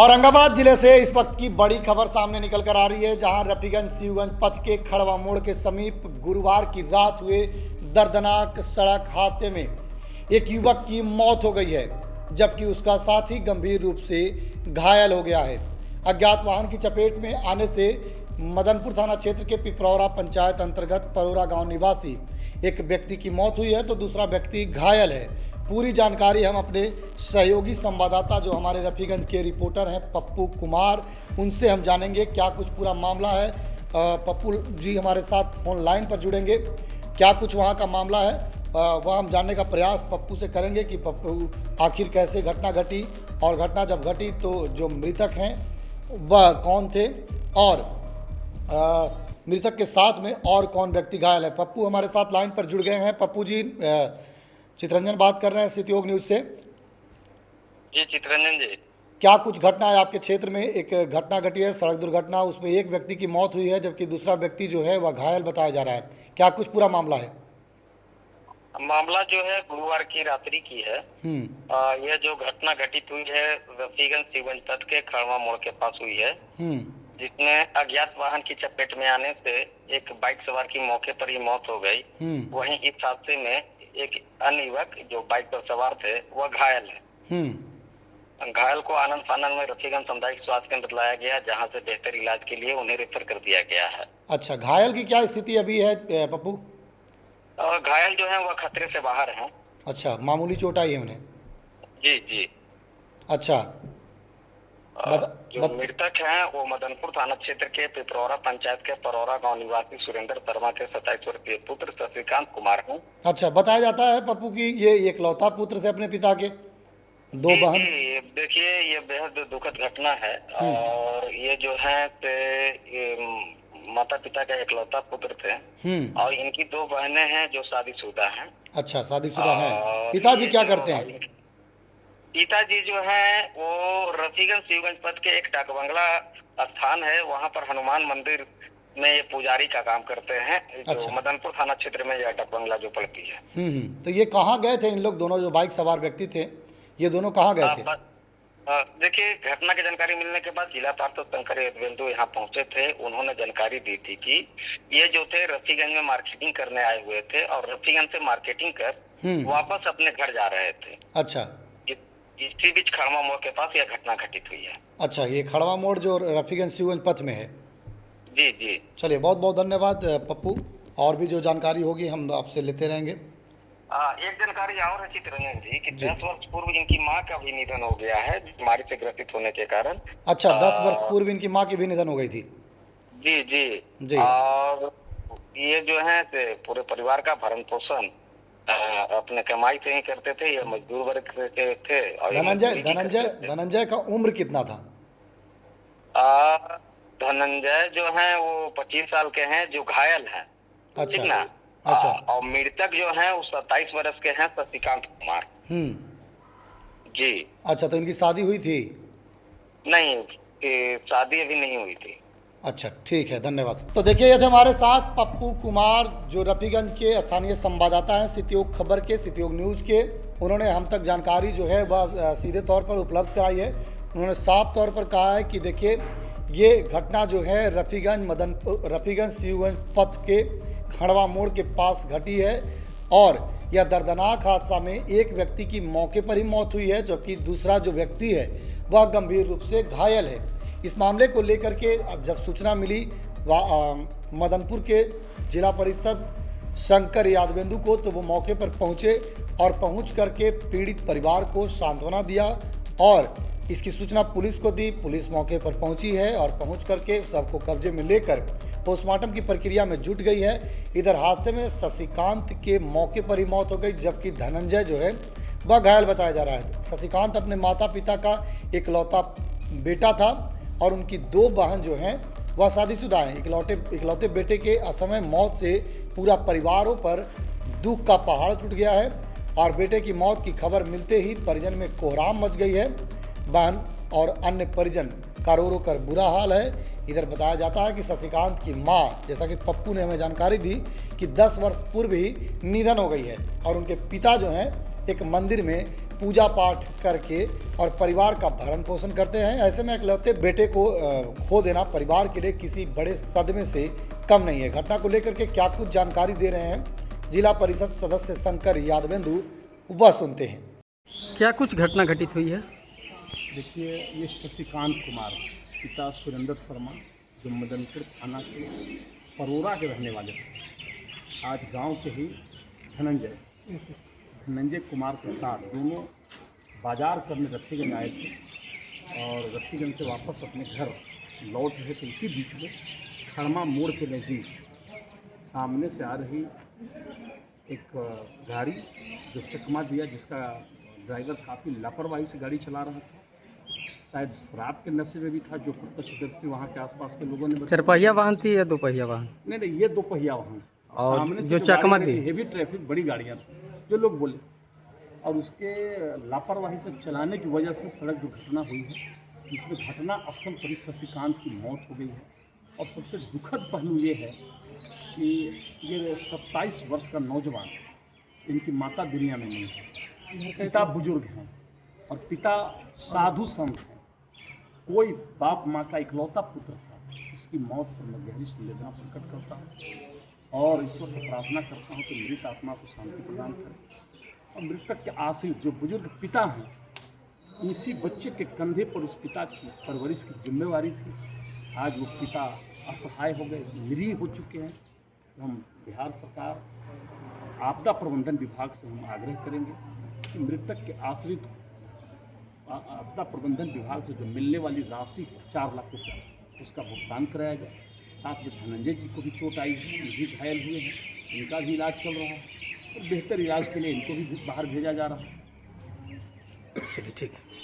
औरंगाबाद जिले से इस वक्त की बड़ी खबर सामने निकल कर आ रही है, जहां रफीगंज शिवगंज पथ के खड़वा मोड़ के समीप गुरुवार की रात हुए दर्दनाक सड़क हादसे में एक युवक की मौत हो गई है, जबकि उसका साथी गंभीर रूप से घायल हो गया है। अज्ञात वाहन की चपेट में आने से मदनपुर थाना क्षेत्र के पिपरौरा पंचायत अंतर्गत परोरा गांव निवासी एक व्यक्ति की मौत हुई है तो दूसरा व्यक्ति घायल है। पूरी जानकारी हम अपने सहयोगी संवाददाता जो हमारे रफीगंज के रिपोर्टर हैं पप्पू कुमार, उनसे हम जानेंगे क्या कुछ पूरा मामला है। पप्पू जी हमारे साथ फोन लाइन पर जुड़ेंगे, क्या कुछ वहाँ का मामला है वह हम जानने का प्रयास पप्पू से करेंगे कि पप्पू आखिर कैसे घटना घटी और घटना जब घटी तो जो मृतक हैं वह कौन थे और मृतक के साथ में और कौन व्यक्ति घायल है। पप्पू हमारे साथ लाइन पर जुड़ गए हैं। पप्पू जी, चित्रंजन बात कर रहे हैं सिटी योग न्यूज़ से। जी चित्रंजन जी, क्या कुछ घटना है आपके क्षेत्र में? एक घटना घटी है, सड़क दुर्घटना, उसमें एक व्यक्ति की मौत हुई है जबकि दूसरा व्यक्ति जो है वह घायल बताया जा रहा है। क्या कुछ पूरा मामला है? मामला जो है गुरुवार की रात्रि की है। यह जो घटना घटित हुई है रफीगंज शिवगंज पथ के खड़वा मोड़ के पास हुई है, जिसमें अज्ञात वाहन की चपेट में आने से एक बाइक सवार की मौके पर ही मौत हो गई। वहीं इस हादसे में एक अन्य युवक जो बाइक पर सवार थे वह घायल है। घायल को आनंद फानंद में रफीगंज सामुदायिक स्वास्थ्य केंद्र लाया गया, जहां से बेहतर इलाज के लिए उन्हें रेफर कर दिया गया है। अच्छा, घायल की क्या स्थिति अभी है पप्पू? घायल जो है वह खतरे से बाहर हैं। अच्छा, मामूली चोट आई है उन्हें? जी जी। अच्छा, जो मृतक हैं वो मदनपुर थाना क्षेत्र के पिपरौरा पंचायत के परोरा गांव निवासी सुरेंद्र शर्मा के 27 वर्षीय पुत्र शशिकांत कुमार हैं। अच्छा, बताया जाता है पप्पू की ये एकलौता पुत्र थे अपने पिता के, दो बहन। देखिए, ये बेहद दुखद घटना है और ये जो है माता पिता का एकलौता पुत्र थे और इनकी दो बहनें हैं जो शादीशुदा हैं। अच्छा, शादीशुदा हैं। पिताजी क्या करते हैं? पिताजी जो है वो रफीगंज शिवगंज पथ के एक डाक बंगला स्थान है, वहाँ पर हनुमान मंदिर में ये पुजारी का काम करते हैं। अच्छा। मदनपुर थाना क्षेत्र में यह डाक बंगला जो पड़ती है। तो ये कहाँ गए थे इन लोग दोनों जो बाइक सवार व्यक्ति थे, ये दोनों कहाँ गए थे? देखिए, घटना की जानकारी मिलने के बाद जिला पार्षद शंकर यदवेंदु यहाँ पहुंचे थे। उन्होंने जानकारी दी थी कि ये जो थे रफीगंज में मार्केटिंग करने आए हुए थे और रफीगंज से मार्केटिंग कर वापस अपने घर जा रहे थे। अच्छा, इसी बीच खड़वा मोड़ के पास यह घटना घटित हुई है। अच्छा, ये खड़वा मोड़ जो रफीगंज शिवगंज पथ में है? जी जी। चलिए, बहुत बहुत धन्यवाद पप्पू। और भी जो जानकारी होगी हम आपसे लेते रहेंगे। एक जानकारी और है चित्रंजन जी कि 10 वर्ष पूर्व इनकी मां का भी निधन हो गया है बीमारी से ग्रसित होने के कारण। अच्छा, 10 वर्ष पूर्व इनकी मां की भी निधन हो गई थी? जी जी जी। और ये जो है पूरे परिवार का भरण पोषण अपने कमाई से ही करते थे। ये मजदूर वर्ग के थे। धनंजय का उम्र कितना था? धनंजय जो है वो 25 साल के हैं जो घायल हैं। ठीक ना? अच्छा। और मृतक जो है वो 27 वर्ष के हैं शशिकांत कुमार। जी। अच्छा, तो इनकी शादी हुई थी? नहीं, शादी अभी नहीं हुई थी। अच्छा, ठीक है, धन्यवाद। तो देखिए, ये थे हमारे साथ पप्पू कुमार जो रफीगंज के स्थानीय संवाददाता हैं सिटी योग खबर के, सिटी योग न्यूज़ के। उन्होंने हम तक जानकारी जो है वह सीधे तौर पर उपलब्ध कराई है। उन्होंने साफ तौर पर कहा है कि देखिए, ये घटना जो है रफीगंज शिवगंज पथ के खड़वा मोड़ के पास घटी है और यह दर्दनाक हादसा में एक व्यक्ति की मौके पर ही मौत हुई है जबकि दूसरा जो व्यक्ति है वह गंभीर रूप से घायल है। इस मामले को लेकर के जब सूचना मिली मदनपुर के जिला परिषद शंकर यादवेंदु को, तो वो मौके पर पहुंचे और पहुंच करके पीड़ित परिवार को सांत्वना दिया और इसकी सूचना पुलिस को दी। पुलिस मौके पर पहुंची है और पहुंच करके सबको कब्जे में लेकर पोस्टमार्टम की प्रक्रिया में जुट गई है। इधर हादसे में शशिकांत के मौके पर ही मौत हो गई जबकि धनंजय जो है वह घायल बताया जा रहा है। शशिकांत अपने माता पिता का इकलौता बेटा था और उनकी दो बहन जो हैं वह शादीशुदा हैं। इकलौते बेटे के असमय मौत से पूरा परिवारों पर दुख का पहाड़ टूट गया है और बेटे की मौत की खबर मिलते ही परिजन में कोहराम मच गई है। बहन और अन्य परिजन का रो कर बुरा हाल है। इधर बताया जाता है कि शशिकांत की मां, जैसा कि पप्पू ने हमें जानकारी दी कि 10 वर्ष पूर्व ही निधन हो गई है और उनके पिता जो हैं एक मंदिर में पूजा पाठ करके और परिवार का भरण पोषण करते हैं। ऐसे में इकलौते बेटे को खो देना परिवार के लिए किसी बड़े सदमे से कम नहीं है। घटना को लेकर के क्या कुछ जानकारी दे रहे हैं जिला परिषद सदस्य शंकर यादवेंदु, वह सुनते हैं। क्या कुछ घटना घटित हुई है? देखिए, ये शशिकांत कुमार पिता सुरेंद्र शर्मा जो मदनपुर थाना के परोरा के रहने वाले थे, आज गांव के ही धनंजय कुमार के साथ दोनों बाजार करने रफीगंज आए थे और रफीगंज से वापस अपने घर लौट रहे थे। इसी बीच में खड़मा मोड़ के नज़दीक सामने से आ रही एक गाड़ी जो चकमा दिया, जिसका ड्राइवर काफ़ी लापरवाही से गाड़ी चला रहा था, शायद शराब के नशे में भी था, जो प्रत्यक्षदर्शी वहाँ के आसपास के लोगों ने बताया। चरपहिया वाहन थी या दोपहिया वाहन? नहीं, ये दोपहिया वाहन से। और सामने जो चकमा दी, हेवी ट्रैफिक बड़ी गाड़ियाँ थी जो लोग बोले, और उसके लापरवाही से चलाने की वजह से सड़क दुर्घटना हुई है, जिसमें घटना स्थल पर ही शशिकांत की मौत हो गई है। और सबसे दुखद पहलू ये है कि ये 27 वर्ष का नौजवान, इनकी माता दुनिया में नहीं है, पिता बुजुर्ग हैं और पिता साधु संत हैं, कोई बाप माँ का इकलौता पुत्र था। इसकी मौत पर मैं गहरी संवेदना प्रकट करता हूँ और ईश्वर से प्रार्थना करता हूँ कि मृत आत्मा को शांति प्रदान करें। और मृतक के आश्रित जो बुजुर्ग पिता हैं, इसी बच्चे के कंधे पर उस पिता की परवरिश की जिम्मेवारी थी। आज वो पिता असहाय हो गए, निरीह हो चुके हैं। तो हम बिहार सरकार आपदा प्रबंधन विभाग से हम आग्रह करेंगे कि मृतक के आश्रित आपदा प्रबंधन विभाग से जो मिलने वाली राशि 4 लाख रुपये, उसका भुगतान कराया जाए। साथ में धनंजय जी को भी चोट आई है, ये भी घायल हुए हैं, इनका भी इलाज चल रहा है और बेहतर इलाज के लिए इनको भी बाहर भेजा जा रहा है। चलिए ठीक है।